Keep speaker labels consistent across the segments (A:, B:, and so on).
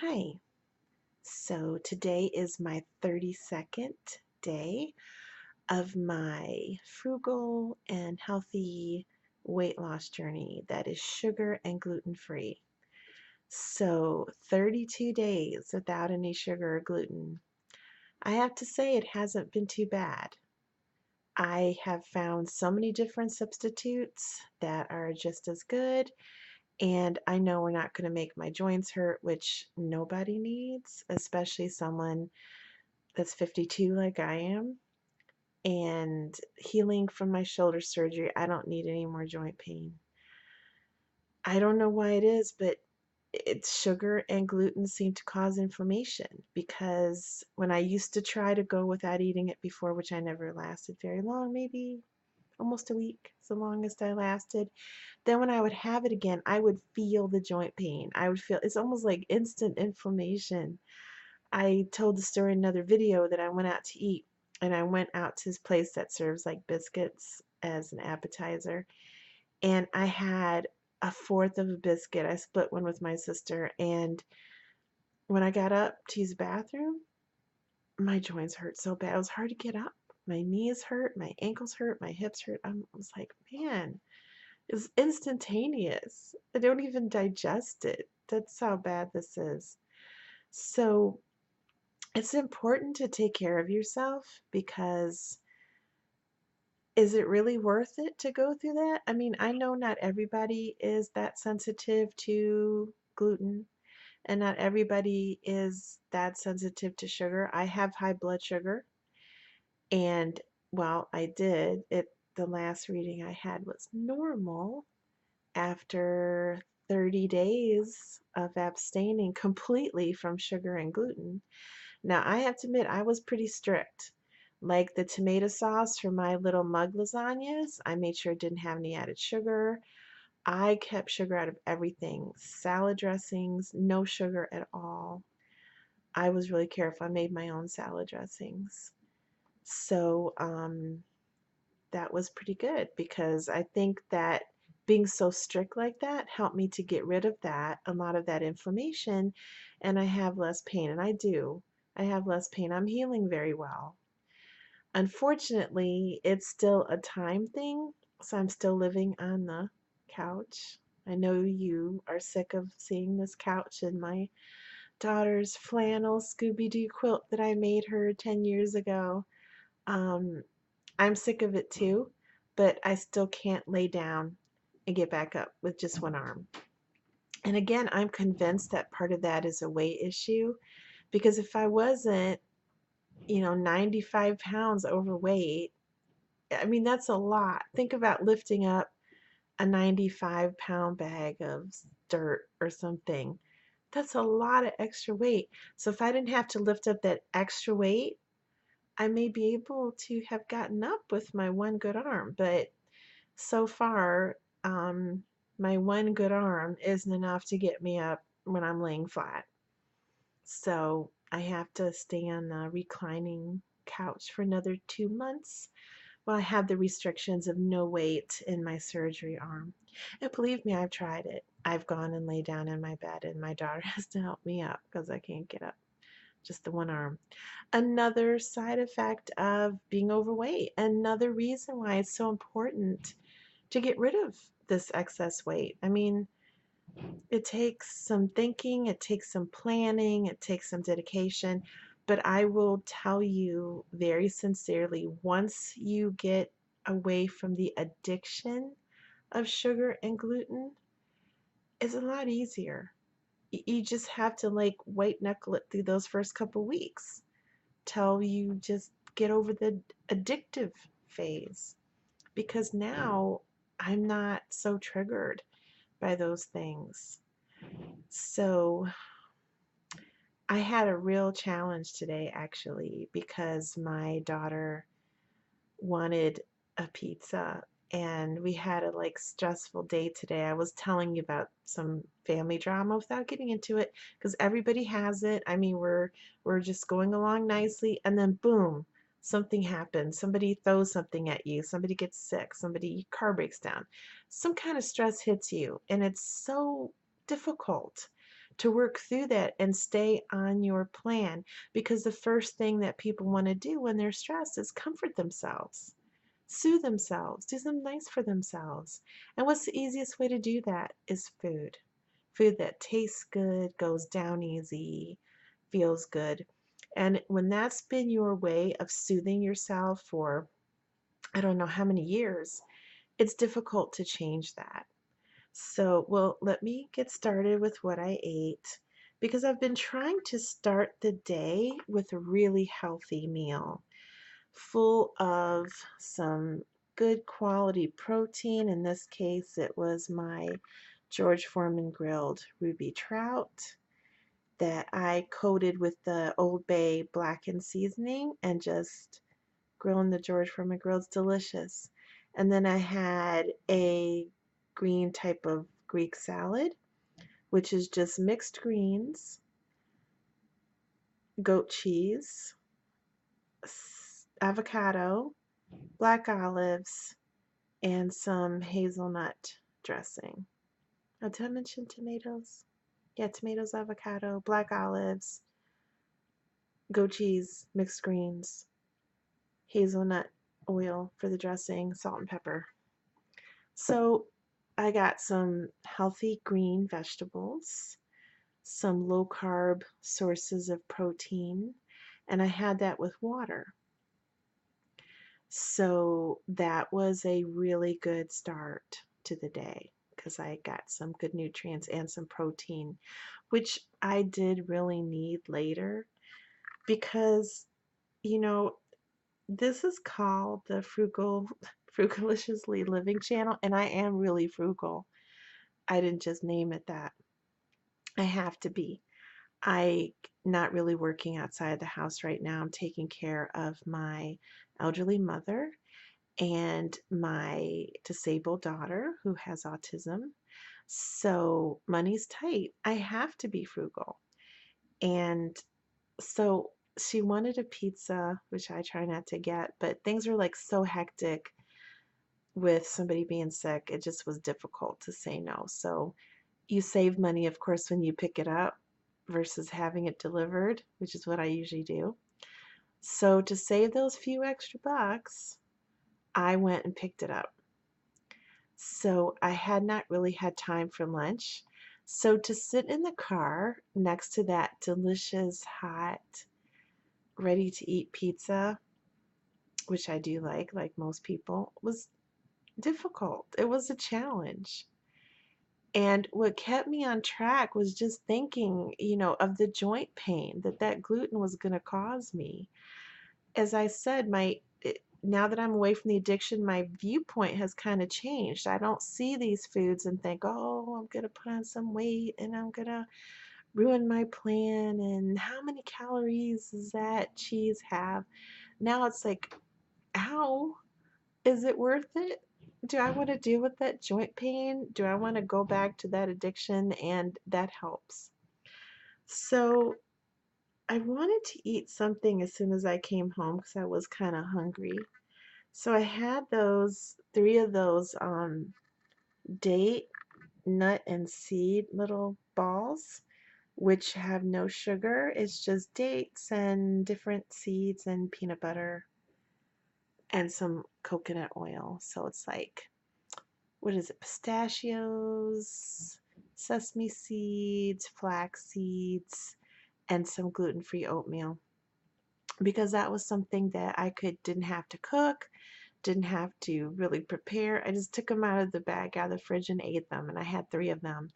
A: Hi. So today is my 32nd day of my frugal and healthy weight loss journey that is sugar and gluten free. So 32 days without any sugar or gluten. I have to say it hasn't been too bad. I have found so many different substitutes that are just as good. And I know we're not going to make my joints hurt, which nobody needs, especially someone that's 52 like I am. And healing from my shoulder surgery, I don't need any more joint pain. I don't know why it is, but it's sugar and gluten seem to cause inflammation because when I used to try to go without eating it before, which I never lasted very long, maybe almost a week, it's the longest I lasted. Then when I would have it again, I would feel the joint pain. I would feel it's almost like instant inflammation. I told the story in another video that I went out to eat and I went out to this place that serves like biscuits as an appetizer, and I had a fourth of a biscuit. I split one with my sister, and when I got up to use the bathroom, my joints hurt so bad. It was hard to get up. My knees hurt, my ankles hurt, my hips hurt. I was like, man, it's instantaneous. I don't even digest it. That's how bad this is. So it's important to take care of yourself because is it really worth it to go through that? I mean, I know not everybody is that sensitive to gluten and not everybody is that sensitive to sugar. I have high blood sugar and well, I did. The last reading I had was normal after 30 days of abstaining completely from sugar and gluten. Now, I have to admit, I was pretty strict. Like the tomato sauce for my little mug lasagnas, I made sure it didn't have any added sugar. I kept sugar out of everything. Salad dressings, no sugar at all. I was really careful. I made my own salad dressings. So, that was pretty good because I think that being so strict like that helped me to get rid of that, a lot of that inflammation, and I have less pain. And I do. I have less pain. I'm healing very well. Unfortunately, it's still a time thing, so I'm still living on the couch. I know you are sick of seeing this couch and my daughter's flannel Scooby-Doo quilt that I made her 10 years ago. Um, I'm sick of it too, but I still can't lay down and get back up with just one arm. And again, I'm convinced that part of that is a weight issue because if I wasn't, 95 pounds overweight, I mean, that's a lot. Think about lifting up a 95-pound bag of dirt or something. That's a lot of extra weight. So if I didn't have to lift up that extra weight, I may be able to have gotten up with my one good arm. But so far, my one good arm isn't enough to get me up when I'm laying flat. So I have to stay on the reclining couch for another 2 months while I have the restrictions of no weight in my surgery arm. And believe me, I've tried it. I've gone and laid down in my bed, and my daughter has to help me up because I can't get up. Just the one arm. Another side effect of being overweight. Another reason why it's so important to get rid of this excess weight. I mean, it takes some thinking, it takes some planning, it takes some dedication, but I will tell you very sincerely, once you get away from the addiction of sugar and gluten, it's a lot easier. You just have to like white knuckle it through those first couple weeks till you just get over the addictive phase. Because now I'm not so triggered by those things. So I had a real challenge today actually because my daughter wanted a pizza and we had a like stressful day today. I was telling you about some family drama without getting into it because everybody has it. I mean, we're just going along nicely and then boom, something happens. Somebody throws something at you. Somebody gets sick. Somebody car breaks down. Some kind of stress hits you and it's so difficult to work through that and stay on your plan, because the first thing that people want to do when they're stressed is comfort themselves, soothe themselves, do something nice for themselves. And what's the easiest way to do that is food. Food that tastes good, goes down easy, feels good. And when that's been your way of soothing yourself for I don't know how many years, it's difficult to change that. So, well, let me get started with what I ate, because I've been trying to start the day with a really healthy meal full of some good quality protein. In this case, it was my George Foreman grilled ruby trout that I coated with the Old Bay blackened seasoning and just grilling the George Foreman grill. It's delicious. And then I had a green type of Greek salad, which is just mixed greens, goat cheese, avocado, black olives, and some hazelnut dressing. Oh, did I mention tomatoes? Yeah, tomatoes, avocado, black olives, goat cheese, mixed greens, hazelnut oil for the dressing, salt and pepper. So I got some healthy green vegetables, some low carb sources of protein, and I had that with water. So that was a really good start to the day because I got some good nutrients and some protein, which I did really need later because, you know, this is called the Frugaliciously Living channel, and I am really frugal. I didn't just name it that. I have to be. I not really working outside the house right now. I'm taking care of my elderly mother and my disabled daughter who has autism. So money's tight. I have to be frugal. And so she wanted a pizza, which I try not to get, but things are like so hectic with somebody being sick. It just was difficult to say no. So you save money, of course, when you pick it up versus having it delivered, which is what I usually do. So to save those few extra bucks, I went and picked it up. So I had not really had time for lunch. So to sit in the car next to that delicious, hot, ready to eat pizza, which I do like most people, was difficult. It was a challenge. And what kept me on track was just thinking, of the joint pain that gluten was going to cause me. As I said, now that I'm away from the addiction, my viewpoint has kind of changed. I don't see these foods and think, oh, I'm going to put on some weight and I'm going to ruin my plan. And how many calories does that cheese have? Now it's like, how is it worth it? Do I want to deal with that joint pain? Do I want to go back to that addiction? And that helps. So I wanted to eat something as soon as I came home because I was kind of hungry. So I had three of those date, nut, and seed little balls, which have no sugar. It's just dates and different seeds and peanut butter and some coconut oil. So it's like, what is it? Pistachios, sesame seeds, flax seeds, and some gluten-free oatmeal. Because that was something that didn't have to cook, didn't have to really prepare. I just took them out of the bag, out of the fridge, and ate them. And I had three of them.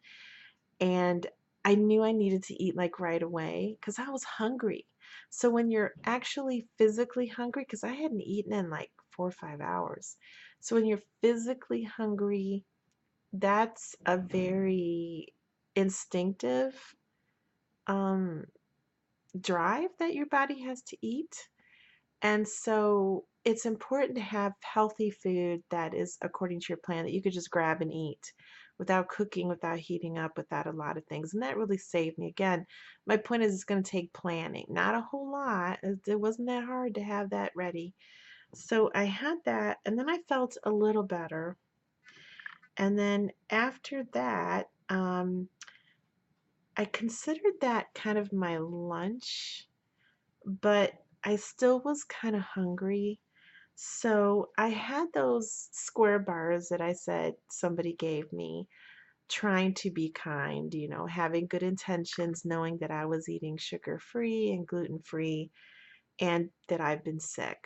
A: And I knew I needed to eat like right away because I was hungry. So when you're actually physically hungry, because I hadn't eaten in like 4 or 5 hours. So when you're physically hungry, that's a very instinctive um, drive that your body has to eat. And so it's important to have healthy food that is according to your plan that you could just grab and eat without cooking, without heating up, without a lot of things. And that really saved me. Again, my point is it's going to take planning, not a whole lot. It wasn't that hard to have that ready. So I had that, and then I felt a little better. And then after that, I considered that kind of my lunch, but I still was kind of hungry. So I had those square bars that I said somebody gave me, trying to be kind, having good intentions, knowing that I was eating sugar free and gluten free and that I've been sick.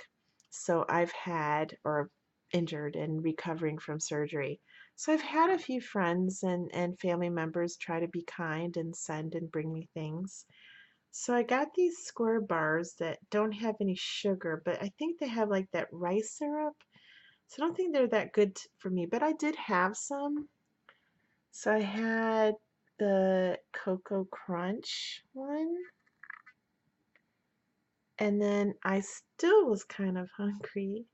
A: So I've had, or injured and recovering from surgery. So I've had a few friends and family members try to be kind and send and bring me things. So I got these square bars that don't have any sugar, but I think they have like that rice syrup. So I don't think they're that good for me, but I did have some. So I had the Cocoa Crunch one, and then I still was kind of hungry.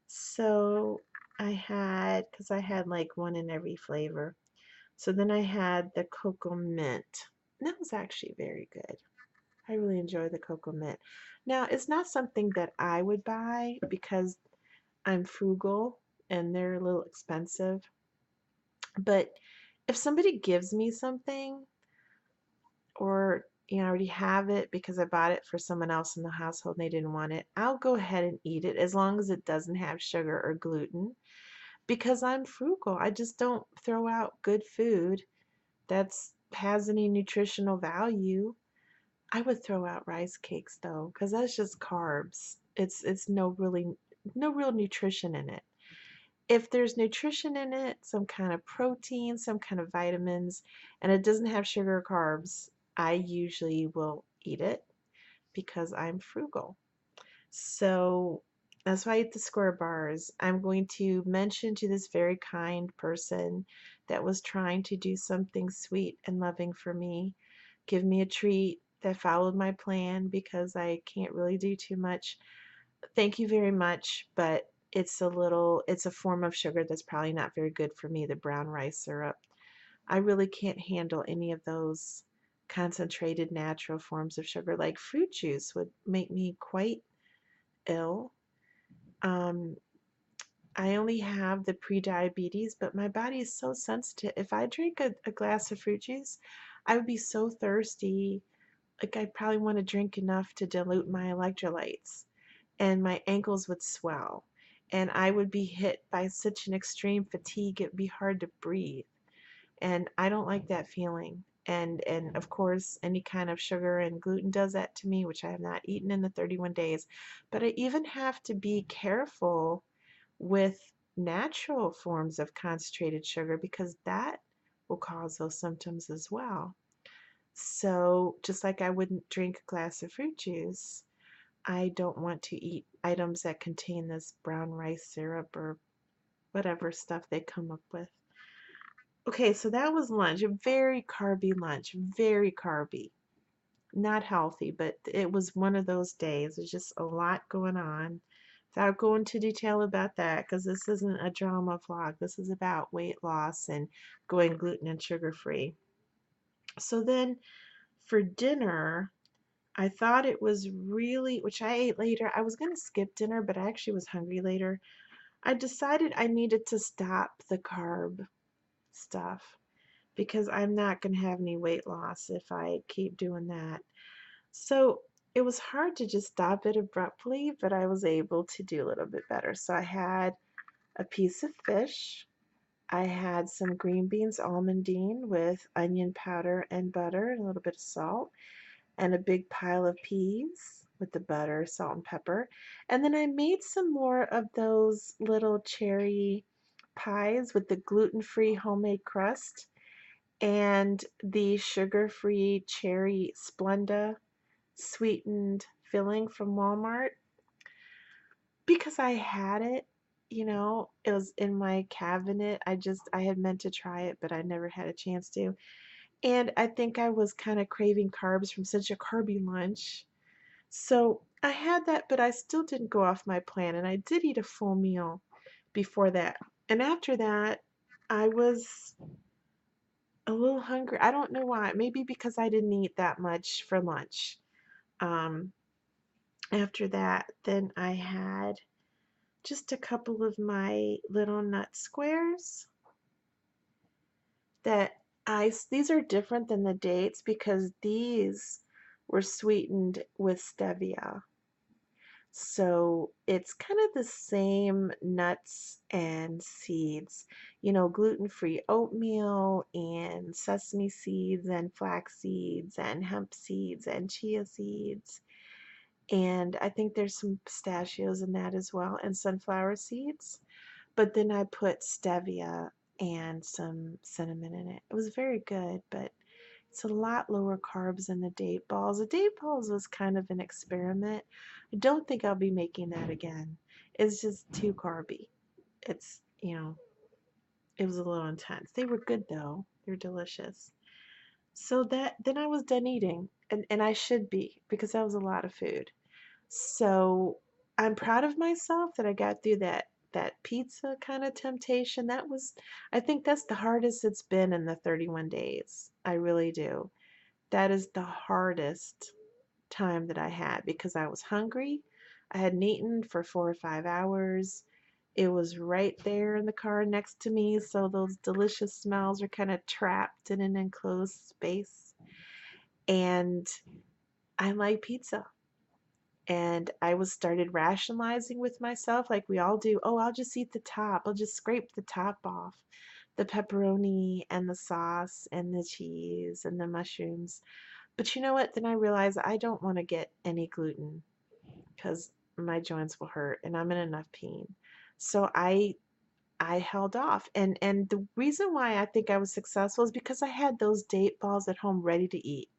A: So because I had like one in every flavor. So then I had the Cocoa Mint. That was actually very good. I really enjoy the Cocoa Mint. Now, it's not something that I would buy because I'm frugal and they're a little expensive. But if somebody gives me something, or I already have it because I bought it for someone else in the household and they didn't want it, I'll go ahead and eat it as long as it doesn't have sugar or gluten because I'm frugal. I just don't throw out good food that's has any nutritional value. I would throw out rice cakes though, because that's just carbs. It's no real nutrition in it. If there's nutrition in it, some kind of protein, some kind of vitamins, and it doesn't have sugar or carbs, I usually will eat it because I'm frugal. So that's why I eat the square bars. I'm going to mention to this very kind person that was trying to do something sweet and loving for me, give me a treat that followed my plan because I can't really do too much. Thank you very much, but it's a form of sugar that's probably not very good for me, the brown rice syrup. I really can't handle any of those concentrated natural forms of sugar. Like fruit juice would make me quite ill. Um, I only have the pre-diabetes, but my body is so sensitive. If I drink a glass of fruit juice, I would be so thirsty. Like I'd probably want to drink enough to dilute my electrolytes, and my ankles would swell, and I would be hit by such an extreme fatigue, it'd be hard to breathe. And I don't like that feeling. And of course, any kind of sugar and gluten does that to me, which I have not eaten in the 31 days. But I even have to be careful with natural forms of concentrated sugar because that will cause those symptoms as well. So, just like I wouldn't drink a glass of fruit juice, I don't want to eat items that contain this brown rice syrup or whatever stuff they come up with. Okay, so that was lunch, a very carby lunch, very carby. Not healthy, but it was one of those days. There's just a lot going on. Without going into detail about that, because this isn't a drama vlog. This is about weight loss and going gluten and sugar free. So then for dinner, I thought it was really, which I ate later. I was going to skip dinner, but I actually was hungry later. I decided I needed to stop the carb stuff because I'm not going to have any weight loss if I keep doing that. So it was hard to just stop it abruptly, but I was able to do a little bit better. So I had a piece of fish. I had some green beans almondine with onion powder and butter and a little bit of salt, and a big pile of peas with the butter, salt, and pepper. And then I made some more of those little cherry pies with the gluten-free homemade crust and the sugar-free cherry Splenda sweetened filling from Walmart because I had it. It was in my cabinet. I had meant to try it, but I never had a chance to. And I think I was kind of craving carbs from such a carby lunch. So I had that, but I still didn't go off my plan. And I did eat a full meal before that. And after that, I was a little hungry. I don't know why. Maybe because I didn't eat that much for lunch. Um, After that, then I had just a couple of my little nut squares that These are different than the dates because these were sweetened with stevia. So it's kind of the same nuts and seeds, gluten-free oatmeal and sesame seeds and flax seeds and hemp seeds and chia seeds. And I think there's some pistachios in that as well and sunflower seeds. But then I put stevia and some cinnamon in it. It was very good, but it's a lot lower carbs than the date balls. The date balls was kind of an experiment. I don't think I'll be making that again. It's just too carby. It was a little intense. They were good though. They're delicious. So that then I was done eating, and I should be because that was a lot of food. So I'm proud of myself that I got through that pizza kind of temptation. I think that's the hardest it's been in the 31 days. I really do. That is the hardest time that I had because I was hungry. I hadn't eaten for 4 or 5 hours. It was right there in the car next to me, so those delicious smells are kind of trapped in an enclosed space. And I like pizza. And I was started rationalizing with myself, like we all do. Oh, I'll just eat the top. I'll just scrape the top off. The pepperoni and the sauce and the cheese and the mushrooms. But you know what? Then I realized I don't want to get any gluten because my joints will hurt and I'm in enough pain. So I held off. And the reason why I think I was successful is because I had those date balls at home ready to eat.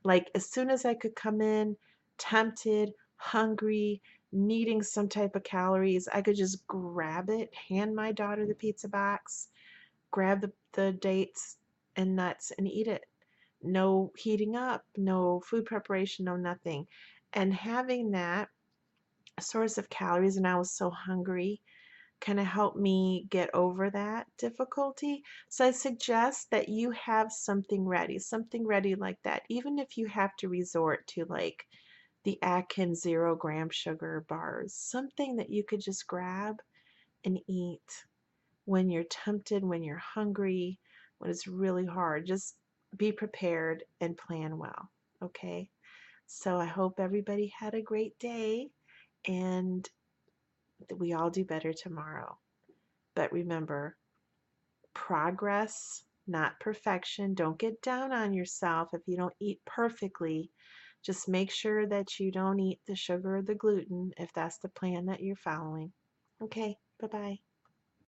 A: Like as soon as I could come in, tempted, hungry, needing some type of calories, I could just grab it, hand my daughter the pizza box, grab the dates and nuts and eat it. No heating up, no food preparation, no nothing. And having that source of calories, and I was so hungry, kind of helped me get over that difficulty. So I suggest that you have something ready like that, even if you have to resort to like the Atkins 0 gram sugar bars, something that you could just grab and eat when you're tempted, when you're hungry, when it's really hard. Just be prepared and plan well. Okay. So I hope everybody had a great day and that we all do better tomorrow. But remember, progress, not perfection. Don't get down on yourself if you don't eat perfectly. Just make sure that you don't eat the sugar or the gluten if that's the plan that you're following. Okay, bye bye.